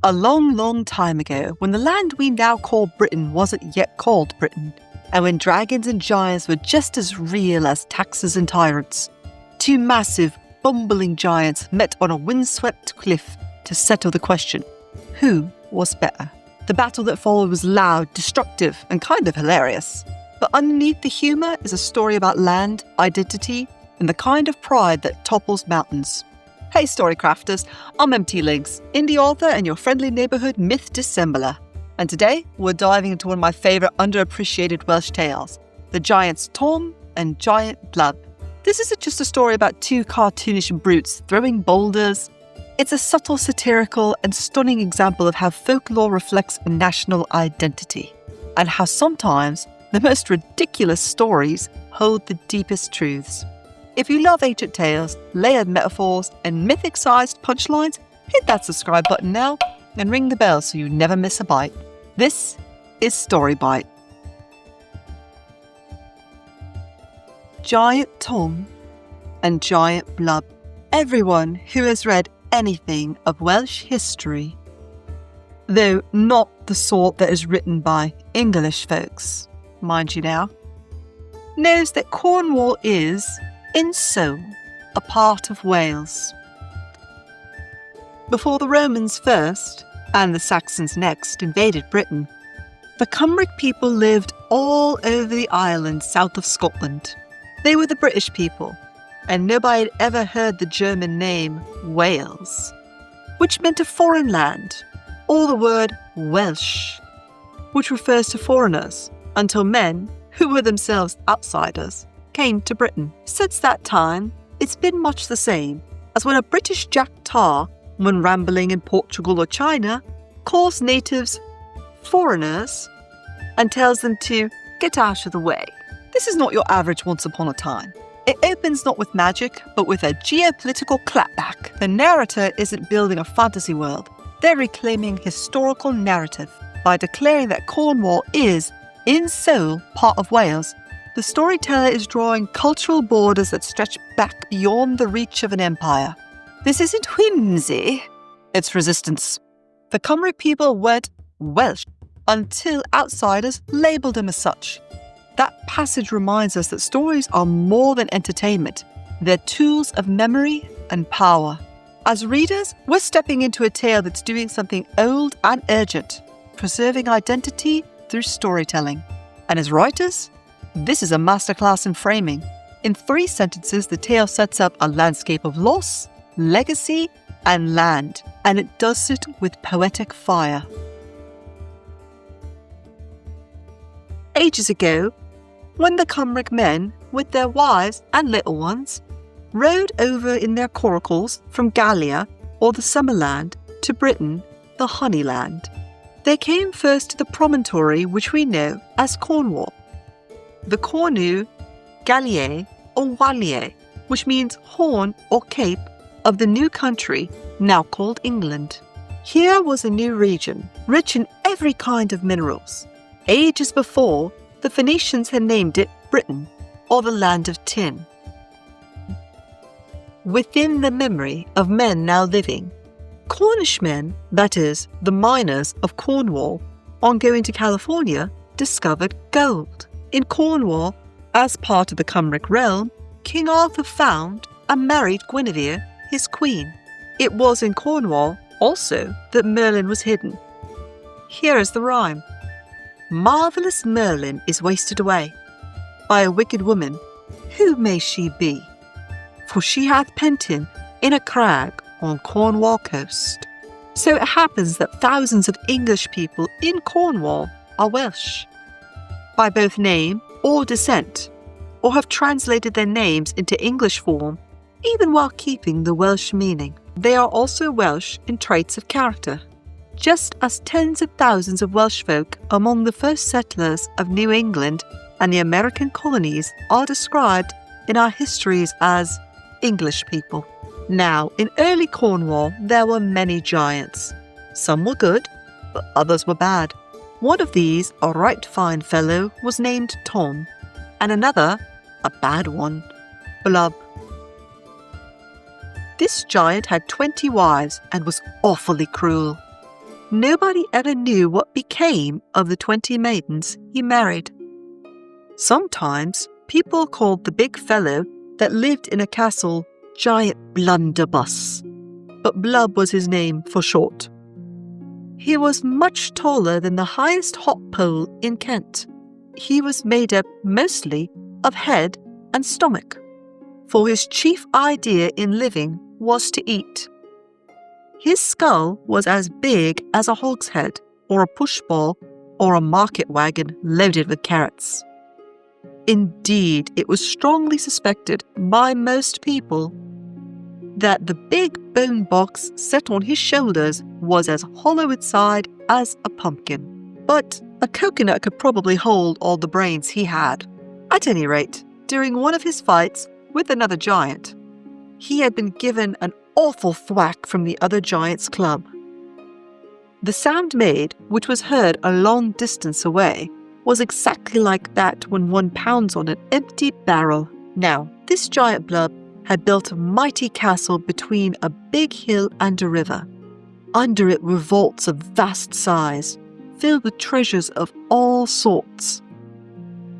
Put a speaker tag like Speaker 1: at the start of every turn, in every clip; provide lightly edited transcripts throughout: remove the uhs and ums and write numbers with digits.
Speaker 1: A long, long time ago, when the land we now call Britain wasn't yet called Britain, and when dragons and giants were just as real as taxes and tyrants, two massive, bumbling giants met on a windswept cliff to settle the question, who was better? The battle that followed was loud, destructive, and kind of hilarious. But underneath the humour is a story about land, identity, and the kind of pride that topples mountains. Hey Storycrafters, I'm MT Lynx, indie author and your friendly neighbourhood myth dissembler. And today, we're diving into one of my favourite underappreciated Welsh tales, the giants Tom and giant Blubb. This isn't just a story about two cartoonish brutes throwing boulders. It's a subtle, satirical, and stunning example of how folklore reflects a national identity, and how sometimes the most ridiculous stories hold the deepest truths. If you love ancient tales, layered metaphors, and mythic-sized punchlines, hit that subscribe button now and ring the bell so you never miss a bite. This is Storybite. Giant Tom and giant Blubb. Everyone who has read anything of Welsh history, though not the sort that is written by English folks, mind you now, knows that Cornwall is, in soul, a part of Wales. Before the Romans first, and the Saxons next, invaded Britain, the Cymric people lived all over the island south of Scotland. They were the British people, and nobody had ever heard the German name Wales, which meant a foreign land, or the word Welsh, which refers to foreigners, until men, who were themselves outsiders, came to Britain. Since that time, it's been much the same as when a British Jack Tar, when rambling in Portugal or China, calls natives foreigners and tells them to get out of the way. This is not your average once upon a time. It opens not with magic, but with a geopolitical clapback. The narrator isn't building a fantasy world. They're reclaiming historical narrative by declaring that Cornwall is, in soul, part of Wales. The storyteller is drawing cultural borders that stretch back beyond the reach of an empire. This isn't whimsy, it's resistance. The Cymric people weren't Welsh until outsiders labelled them as such. That passage reminds us that stories are more than entertainment. They're tools of memory and power. As readers, we're stepping into a tale that's doing something old and urgent, preserving identity through storytelling. And as writers, this is a masterclass in framing. In 3 sentences, the tale sets up a landscape of loss, legacy, and land, and it does it with poetic fire. Ages ago, when the Cymric men, with their wives and little ones, rode over in their coracles from Gallia, or the Summerland, to Britain, the Honeyland, they came first to the promontory which we know as Cornwall. The Cornu, Galliae, or Walliae, which means horn or cape of the new country now called England. Here was a new region, rich in every kind of minerals. Ages before, the Phoenicians had named it Britain, or the land of tin. Within the memory of men now living, Cornish men, that is, the miners of Cornwall, on going to California, discovered gold. In Cornwall, as part of the Cymric realm, King Arthur found and married Guinevere, his queen. It was in Cornwall, also, that Merlin was hidden. Here is the rhyme. Marvellous Merlin is wasted away by a wicked woman. Who may she be? For she hath pent him in a crag on Cornwall coast. So it happens that thousands of English people in Cornwall are Welsh, by both name or descent, or have translated their names into English form, even while keeping the Welsh meaning. They are also Welsh in traits of character, just as tens of thousands of Welsh folk among the first settlers of New England and the American colonies are described in our histories as English people. Now, in early Cornwall, there were many giants. Some were good, but others were bad. One of these, a right fine fellow, was named Tom, and another, a bad one, Blubb. This giant had 20 wives and was awfully cruel. nobody ever knew what became of the 20 maidens he married. Sometimes people called the big fellow that lived in a castle Giant Blunderbuss, but Blubb was his name for short. He was much taller than the highest hop pole in Kent. He was made up mostly of head and stomach, for his chief idea in living was to eat. His skull was as big as a hogshead, or a pushball, or a market wagon loaded with carrots. Indeed, it was strongly suspected by most people that the big bone box set on his shoulders was as hollow inside as a pumpkin. But a coconut could probably hold all the brains he had. At any rate, during one of his fights with another giant, he had been given an awful thwack from the other giant's club. The sound made, which was heard a long distance away, was exactly like that when one pounds on an empty barrel. Now, this giant Blubb had built a mighty castle between a big hill and a river. Under it were vaults of vast size, filled with treasures of all sorts.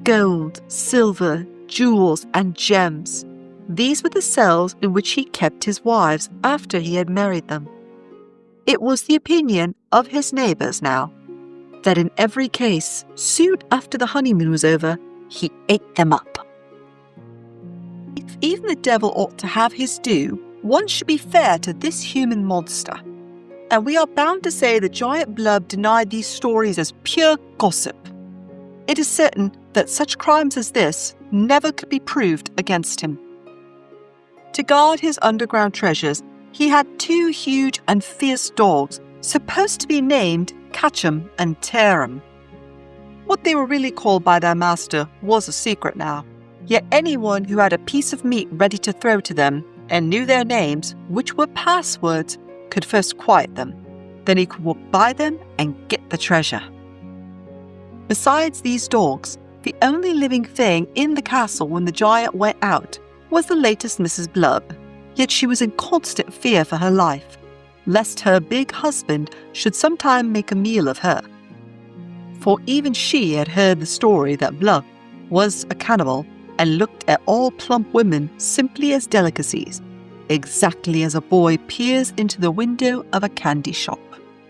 Speaker 1: Gold, silver, jewels, and gems. These were the cells in which he kept his wives after he had married them. It was the opinion of his neighbours now that in every case, soon after the honeymoon was over, he ate them up. If even the devil ought to have his due, one should be fair to this human monster. And we are bound to say that Giant Blubb denied these stories as pure gossip. It is certain that such crimes as this never could be proved against him. To guard his underground treasures, he had 2 huge and fierce dogs, supposed to be named Catch'em and Tear'em. What they were really called by their master was a secret now. Yet anyone who had a piece of meat ready to throw to them and knew their names, which were passwords, could first quiet them. Then he could walk by them and get the treasure. Besides these dogs, the only living thing in the castle when the giant went out was the latest Mrs. Blubb. Yet she was in constant fear for her life, lest her big husband should sometime make a meal of her. For even she had heard the story that Blubb was a cannibal and looked at all plump women simply as delicacies, exactly as a boy peers into the window of a candy shop.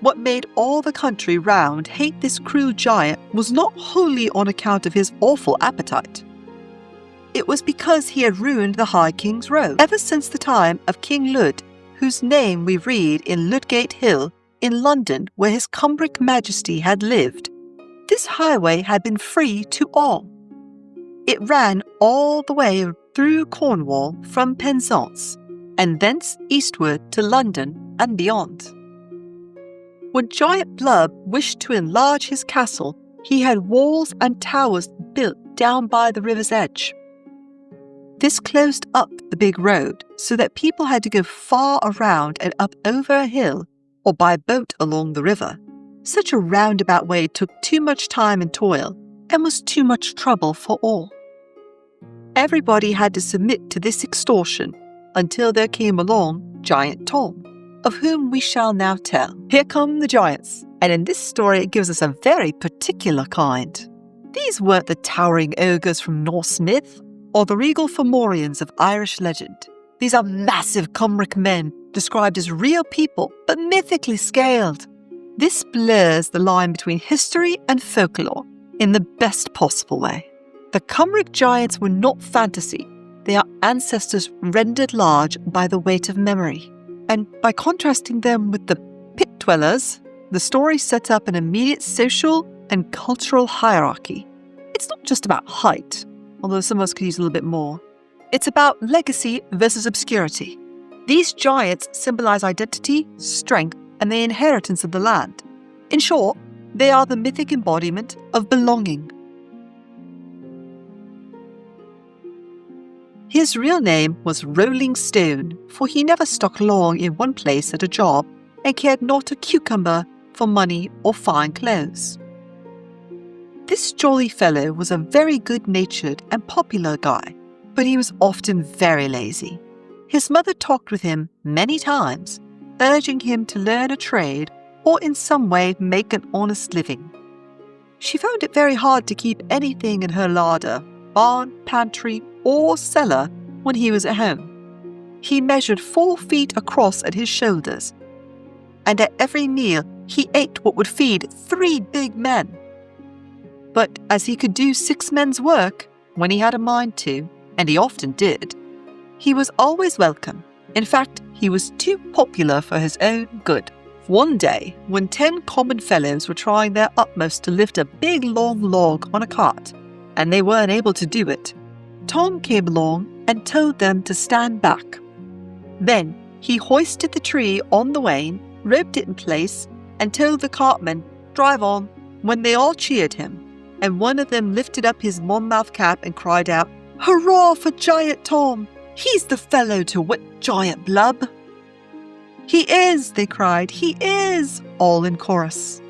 Speaker 1: What made all the country round hate this cruel giant was not wholly on account of his awful appetite. It was because he had ruined the High King's Road. Ever since the time of King Lud, whose name we read in Ludgate Hill in London, where his Cumbric Majesty had lived, this highway had been free to all. It ran all the way through Cornwall from Penzance, and thence eastward to London and beyond. When Giant Blubb wished to enlarge his castle, he had walls and towers built down by the river's edge. This closed up the big road so that people had to go far around and up over a hill or by boat along the river. Such a roundabout way took too much time and toil and was too much trouble for all. Everybody had to submit to this extortion until there came along Giant Tom, of whom we shall now tell. Here come the giants, and in this story it gives us a very particular kind. These weren't the towering ogres from Norse myth, or the regal Fomorians of Irish legend. These are massive Cumbric men, described as real people, but mythically scaled. This blurs the line between history and folklore in the best possible way. The Cumbric giants were not fantasy. They are ancestors rendered large by the weight of memory. And by contrasting them with the pit dwellers, the story sets up an immediate social and cultural hierarchy. It's not just about height, although some of us could use a little bit more. It's about legacy versus obscurity. These giants symbolize identity, strength, and the inheritance of the land. In short, they are the mythic embodiment of belonging. His real name was Rolling Stone, for he never stuck long in one place at a job and cared not a cucumber for money or fine clothes. This jolly fellow was a very good-natured and popular guy, but he was often very lazy. His mother talked with him many times, urging him to learn a trade or in some way make an honest living. She found it very hard to keep anything in her larder, barn, pantry, or cellar when he was at home. He measured 4 feet across at his shoulders, and at every meal he ate what would feed 3 big men. But as he could do 6 men's work when he had a mind to, and he often did, he was always welcome. In fact, he was too popular for his own good. One day, when 10 common fellows were trying their utmost to lift a big long log on a cart, and they weren't able to do it, Tom came along and told them to stand back. Then he hoisted the tree on the wain, roped it in place, and told the cartmen, "Drive on," when they all cheered him, and one of them lifted up his Monmouth cap and cried out, "Hurrah for Giant Tom! He's the fellow to whip Giant Blubb." "He is," they cried, "he is," all in chorus.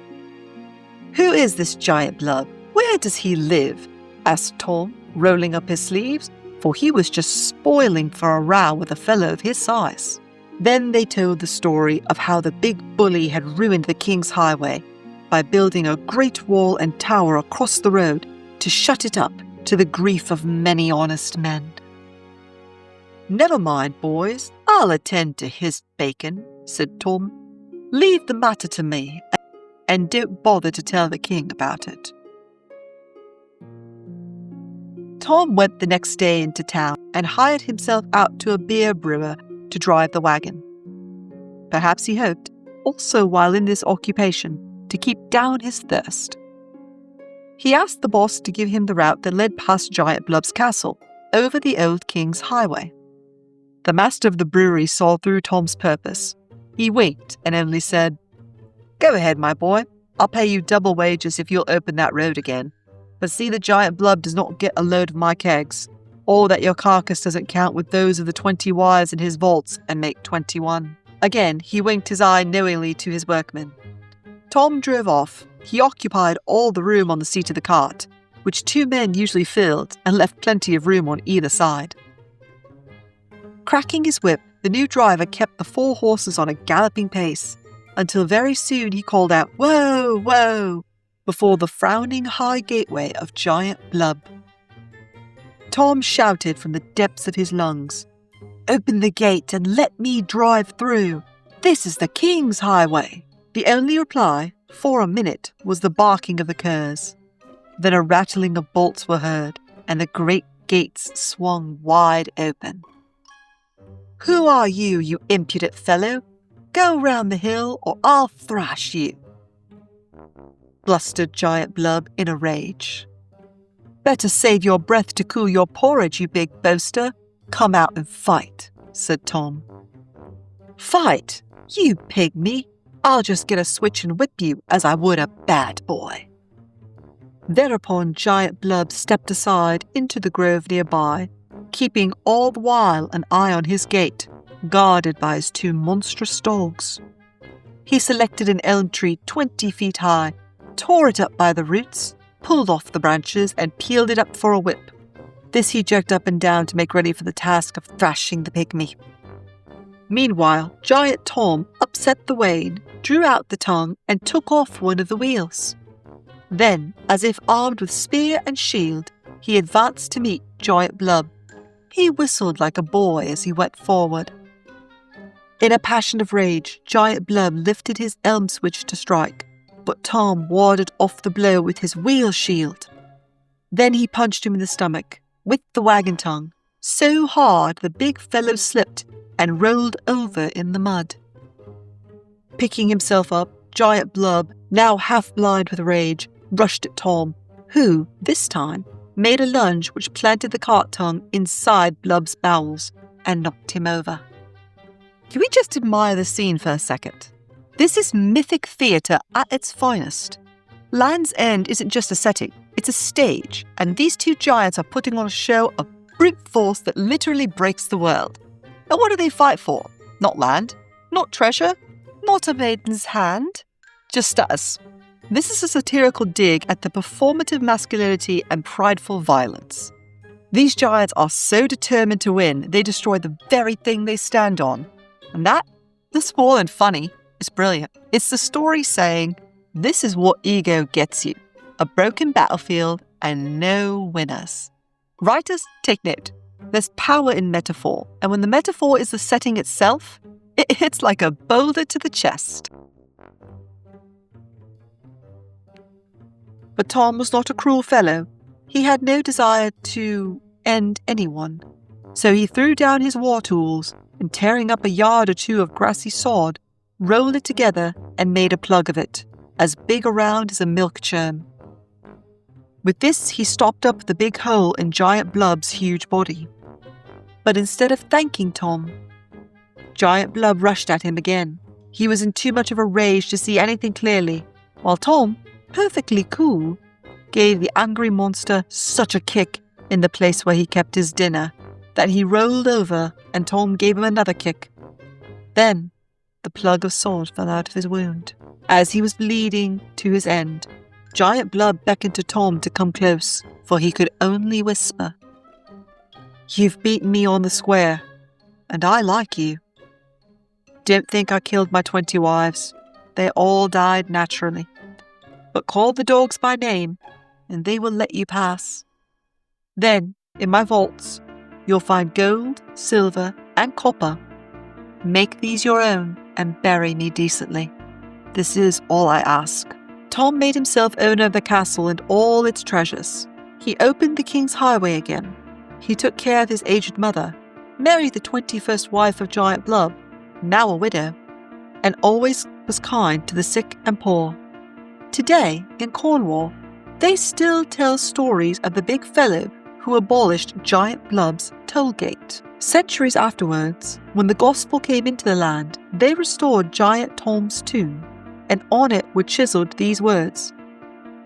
Speaker 1: "Who is this Giant Blubb? Where does he live?" asked Tom, rolling up his sleeves, for he was just spoiling for a row with a fellow of his size. Then they told the story of how the big bully had ruined the king's highway by building a great wall and tower across the road to shut it up, to the grief of many honest men. "Never mind, boys, I'll attend to his bacon," said Tom. "Leave the matter to me, and don't bother to tell the king about it." Tom went the next day into town and hired himself out to a beer brewer to drive the wagon. Perhaps he hoped, also while in this occupation, to keep down his thirst. He asked the boss to give him the route that led past Giant Blubb's castle, over the old king's highway. The master of the brewery saw through Tom's purpose. He winked and only said, "Go ahead, my boy. I'll pay you double wages if you'll open that road again. But see that Giant Blubb does not get a load of my kegs, or that your carcass doesn't count with those of the 20 wires in his vaults and make 21. Again, he winked his eye knowingly to his workmen. Tom drove off. He occupied all the room on the seat of the cart, which 2 men usually filled, and left plenty of room on either side. Cracking his whip, the new driver kept the 4 horses on a galloping pace, until very soon he called out, "Whoa, whoa!" before the frowning high gateway of Giant Blubb. Tom shouted from the depths of his lungs, "Open the gate and let me drive through. This is the king's highway." The only reply, for a minute, was the barking of the curs. Then a rattling of bolts were heard, and the great gates swung wide open. "Who are you, you impudent fellow? Go round the hill, or I'll thrash you," blustered Giant Blubb in a rage. "Better save your breath to cool your porridge, you big boaster. Come out and fight," said Tom. "Fight? You pygmy! I'll just get a switch and whip you as I would a bad boy." Thereupon Giant Blubb stepped aside into the grove nearby, keeping all the while an eye on his gate, guarded by his 2 monstrous dogs. He selected an elm tree 20 feet high, tore it up by the roots, pulled off the branches, and peeled it up for a whip. This he jerked up and down to make ready for the task of thrashing the pygmy. Meanwhile, Giant Tom upset the wain, drew out the tongue, and took off one of the wheels. Then, as if armed with spear and shield, he advanced to meet Giant Blubb. He whistled like a boy as he went forward. In a passion of rage, Giant Blubb lifted his elm switch to strike, but Tom warded off the blow with his wheel shield. Then he punched him in the stomach, with the wagon tongue, so hard the big fellow slipped and rolled over in the mud. Picking himself up, Giant Blubb, now half blind with rage, rushed at Tom, who, this time, made a lunge which planted the cart tongue inside Blubb's bowels and knocked him over. Can we just admire the scene for a second? This is mythic theatre at its finest. Land's End isn't just a setting, it's a stage, and these 2 giants are putting on a show of brute force that literally breaks the world. And what do they fight for? Not land, not treasure, not a maiden's hand, just status. This is a satirical dig at the performative masculinity and prideful violence. These giants are so determined to win, they destroy the very thing they stand on. And that's more than funny. It's brilliant. It's the story saying, this is what ego gets you. A broken battlefield and no winners. Writers, take note. There's power in metaphor, and when the metaphor is the setting itself, it hits like a boulder to the chest. But Tom was not a cruel fellow. He had no desire to end anyone. So he threw down his war tools and, tearing up a yard or two of grassy sod, rolled it together and made a plug of it, as big around as a milk churn. With this, he stopped up the big hole in Giant Blubb's huge body. But instead of thanking Tom, Giant Blubb rushed at him again. He was in too much of a rage to see anything clearly, while Tom, perfectly cool, gave the angry monster such a kick in the place where he kept his dinner that he rolled over and Tom gave him another kick. Then the plug of sod fell out of his wound. As he was bleeding to his end, Giant Blubb beckoned to Tom to come close, for he could only whisper, "You've beaten me on the square, and I like you. Don't think I killed my 20 wives. They all died naturally. But call the dogs by name, and they will let you pass. Then, in my vaults, you'll find gold, silver, and copper. Make these your own and bury me decently. This is all I ask." Tom made himself owner of the castle and all its treasures. He opened the king's highway again. He took care of his aged mother, married the 21st wife of Giant Blubb, now a widow, and always was kind to the sick and poor. Today, in Cornwall, they still tell stories of the big fellow who abolished Giant Blubb's toll gate. Centuries afterwards, when the gospel came into the land, they restored Giant Tom's tomb, and on it were chiselled these words,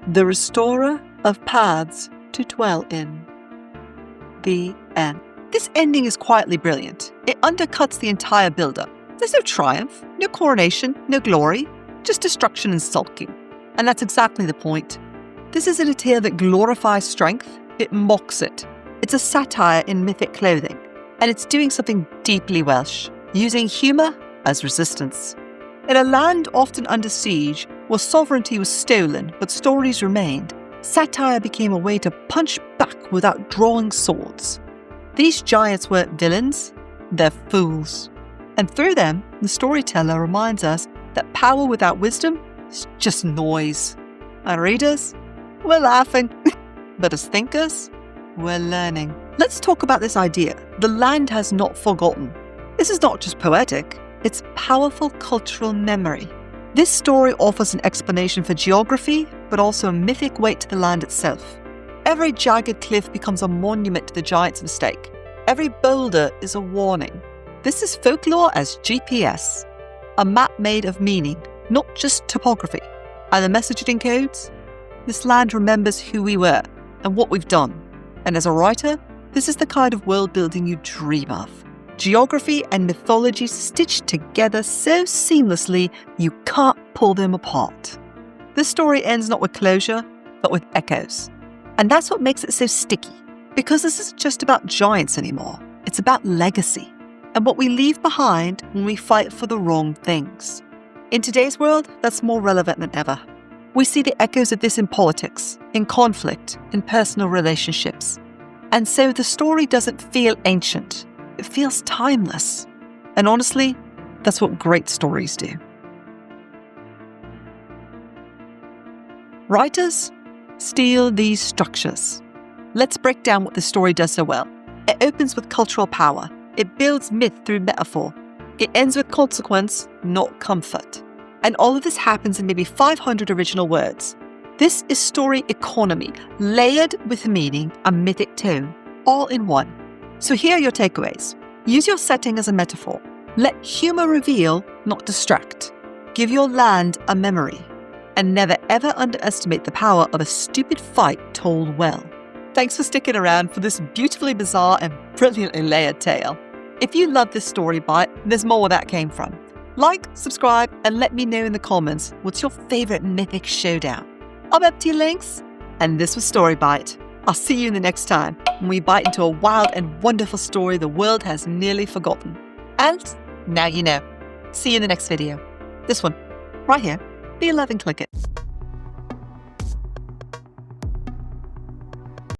Speaker 1: "The restorer of paths to dwell in." The end. This ending is quietly brilliant. It undercuts the entire build-up. There's no triumph, no coronation, no glory, just destruction and sulking. And that's exactly the point. This isn't a tale that glorifies strength, it mocks it. It's a satire in mythic clothing, and it's doing something deeply Welsh, using humour as resistance. In a land often under siege, where sovereignty was stolen but stories remained, satire became a way to punch back without drawing swords. These giants weren't villains, they're fools. And through them, the storyteller reminds us that power without wisdom is just noise. And readers, we're laughing. But as thinkers, we're learning. Let's talk about this idea. The land has not forgotten. This is not just poetic, it's powerful cultural memory. This story offers an explanation for geography, but also a mythic weight to the land itself. Every jagged cliff becomes a monument to the giant's mistake. Every boulder is a warning. This is folklore as GPS, a map made of meaning, not just topography. And the message it encodes? This land remembers who we were and what we've done. And as a writer, this is the kind of world building you dream of. Geography and mythology stitched together so seamlessly you can't pull them apart. This story ends not with closure, but with echoes. And that's what makes it so sticky. Because this isn't just about giants anymore. It's about legacy and what we leave behind when we fight for the wrong things. In today's world, that's more relevant than ever. We see the echoes of this in politics, in conflict, in personal relationships. And so the story doesn't feel ancient. It feels timeless. And honestly, that's what great stories do. Writers steal these structures. Let's break down what the story does so well. It opens with cultural power. It builds myth through metaphor. It ends with consequence, not comfort. And all of this happens in maybe 500 original words. This is story economy, layered with meaning and mythic tone, all in one. So here are your takeaways. Use your setting as a metaphor. Let humour reveal, not distract. Give your land a memory. And never ever underestimate the power of a stupid fight told well. Thanks for sticking around for this beautifully bizarre and brilliantly layered tale. If you love this Storybite, there's more where that came from. Like, subscribe, and let me know in the comments what's your favourite mythic showdown. I'm empty Lynx, and this was Storybite. I'll see you in the next time when we bite into a wild and wonderful story the world has nearly forgotten. And now you know. See you in the next video. This one, right here. Feel love and click it.